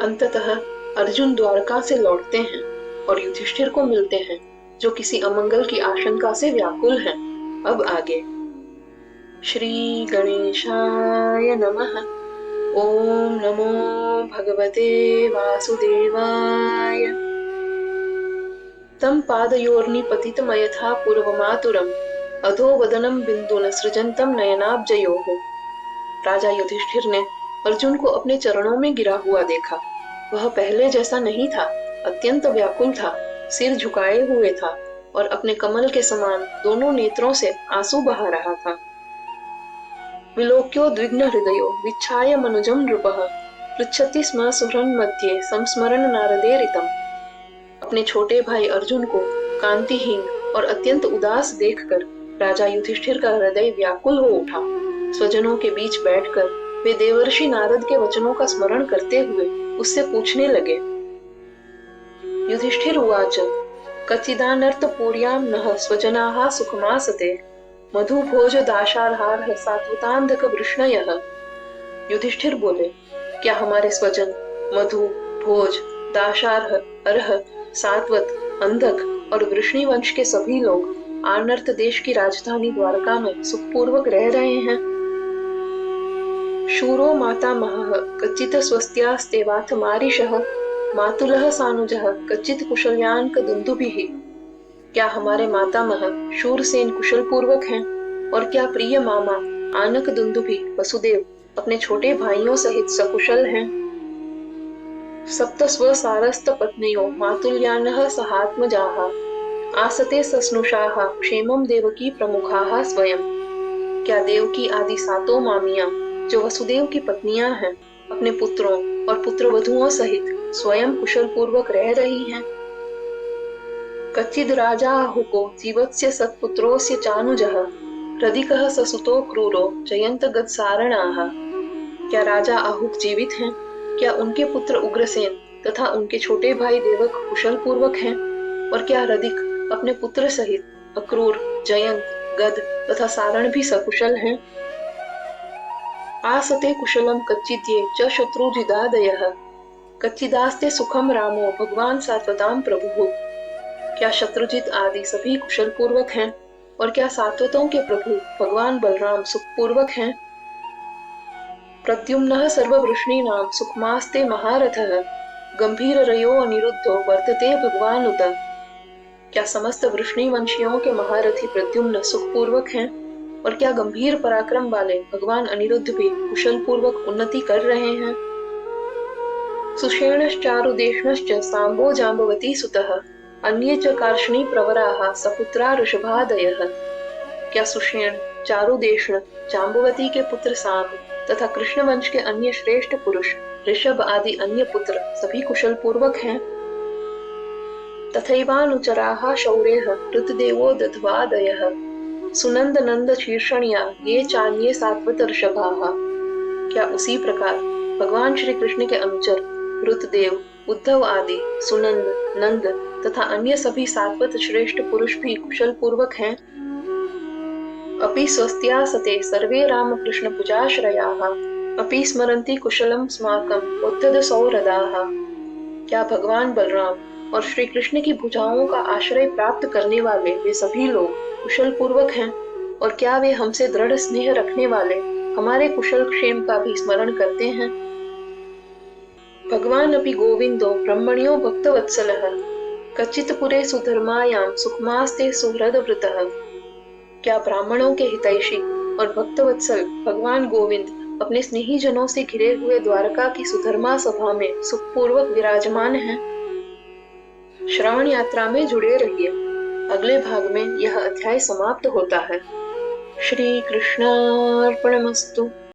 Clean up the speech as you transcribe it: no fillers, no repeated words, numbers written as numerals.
अंततः अर्जुन द्वारका से लौटते हैं और युधिष्ठिर को मिलते हैं, जो किसी अमंगल की आशंका से व्याकुल हैं। अब आगे। श्री गणेशाय नमः। ओम नमो भगवते वासुदेवाय। तं पादयोर्निपतितमयथा पूर्वमातुरम् अधो वदनं बिंदुन सृजन्तं नयनाब्जयोः। राजा युधिष्ठिर ने अर्जुन को अपने चरणों में गिरा हुआ देखा। वह पहले जैसा नहीं था, अत्यंत व्याकुल था, सिर झुकाए हुए था और अपने कमल के समान दोनों नेत्रों से आंसू बहा रहा था। विलोक्योद्विग्न हृदयो विच्छाय मनुजं नृपः पृच्छति स्म सुहृन्मध्ये संस्मरण नारदेरितम्। अपने छोटे भाई अर्जुन को कांतिहीन और अत्यंत उदास देखकर राजा युधिष्ठिर का हृदय व्याकुल हो उठा। स्वजनों के बीच बैठकर वे देवर्षि नारद के वचनों का स्मरण करते हुए उससे पूछने लगे। युधिष्ठिर उवाच कचिदानर्थपूर्यां नः स्वजनाः सुखमासते मधुभोज दाशार्हारः सात्वतान्धक वृष्णयः। युधिष्ठिर बोले, क्या हमारे स्वजन मधु, भोज, दाशार्ह, अर्ह, सात्वत, अंधक और वृष्णि वंश के सभी लोग आर्नर्त देश की राजधानी द्वारका में सुखपूर्वक रह रहे हैं? शूरो मातामहः कच्चित् स्वस्त्यास्तेवाथ मारीशः मातुलः सानुजः कच्चित् कुशल्यान्क दुन्दुभिः। क्या हमारे मातामह शूरसेन कुशल पूर्वक हैं और क्या प्रिय मामा आनक दुन्दुभि वसुदेव अपने छोटे भाइयों सहित सकुशल हैं? सप्त स्वसारस्त पत्नियों मातुल्यानः सहात्मजाः आसते सस्नुषाः क्षेमं देवकी प्रमुखाः स्वयं। क्या देवकी आदि सातों मामियां जो वसुदेव की पत्नियां हैं अपने पुत्रों और पुत्रवधुओं सहित स्वयं कुशल पूर्वक रह रही हैं? कच्चिद् राजा हुको जीवत्स्य सत्पुत्रोस्य चानुजः हृदिकः ससुतो क्रूरो जयंत गदसारणाः। क्या राजा आहुक जीवित हैं? क्या उनके पुत्र उग्रसेन तथा उनके छोटे भाई देवक कुशल पूर्वक हैं? और क्या हृदिक अपने पुत्र सहित अक्रूर, जयंत, गद तथा सारण भी सकुशल हैं? आसते कुशलम कच्चिद्ये च शत्रुजिदादयः कच्चिदास्ते सुखम रामो भगवान सात्वताम प्रभुः। क्या शत्रुजित आदि सभी कुशल पूर्वक हैं और क्या सात्वतों के प्रभु भगवान बलराम सुखपूर्वक हैं? प्रद्युम्नः सर्ववृष्णीनां सुखमास्ते महारथः गंभीररयो अनिरुद्धो वर्तते भगवानुत। क्या समस्त वृष्णि वंशियों के महारथी प्रद्युम्न सुखपूर्वक हैं और क्या गंभीर पराक्रम वाले भगवान अनिरुद्ध भी कुशल पूर्वक उन्नति कर रहे हैं? सुषेणश्चारुदेष्णश्च सांबो जाम्बवती सुतः अन्ये च कार्ष्णी प्रवराः सपुत्रा ऋषभादयः। क्या सुषेण, चारुदेष्ण, जाम्बवती के पुत्र सांब तथा कृष्ण वंश के अन्य श्रेष्ठ पुरुष ऋषभ आदि अन्य पुत्र सभी कुशल पूर्वक हैं? तथैवानुचराः शौरेः ऋतदेवो दध्वादयः सुनंद नंद शीर्षण्या ये चान्ये सात्वत ऋषभाः। क्या उसी प्रकार भगवान श्री कृष्ण के अनुचर ऋतदेव, उद्धव आदि सुनंद, नंद तथा अन्य सभी सात्वत श्रेष्ठ पुरुष भी कुशल पूर्वक हैं? अपि स्वस्त्यासते सर्वे रामकृष्ण पूजाश्रयाः अपि स्मरन्ति कुशलम स्माकं उद्धत सौहृदाः। क्या भगवान बलराम और श्री कृष्ण की भुजाओं का आश्रय प्राप्त करने वाले वे सभी लोग कुशल पूर्वक हैं और क्या वे हमसे दृढ़ स्नेह रखने वाले हमारे कुशल क्षेम का भी स्मरण करते हैं? भगवान अपि गोविंदो ब्रह्मण्यो भक्तवत्सलः कच्चित् पुरे सुधर्मायां सुखमास्ते सुहृदवृतः। क्या ब्राह्मणों के हितैषी और भक्तवत्सल भगवान गोविंद अपने स्नेही जनों से घिरे हुए द्वारका की सुधर्मा सभा में सुखपूर्वक विराजमान हैं? श्रवण यात्रा में जुड़े रहिए। अगले भाग में यह अध्याय समाप्त होता है। श्री कृष्णार्पणमस्तु।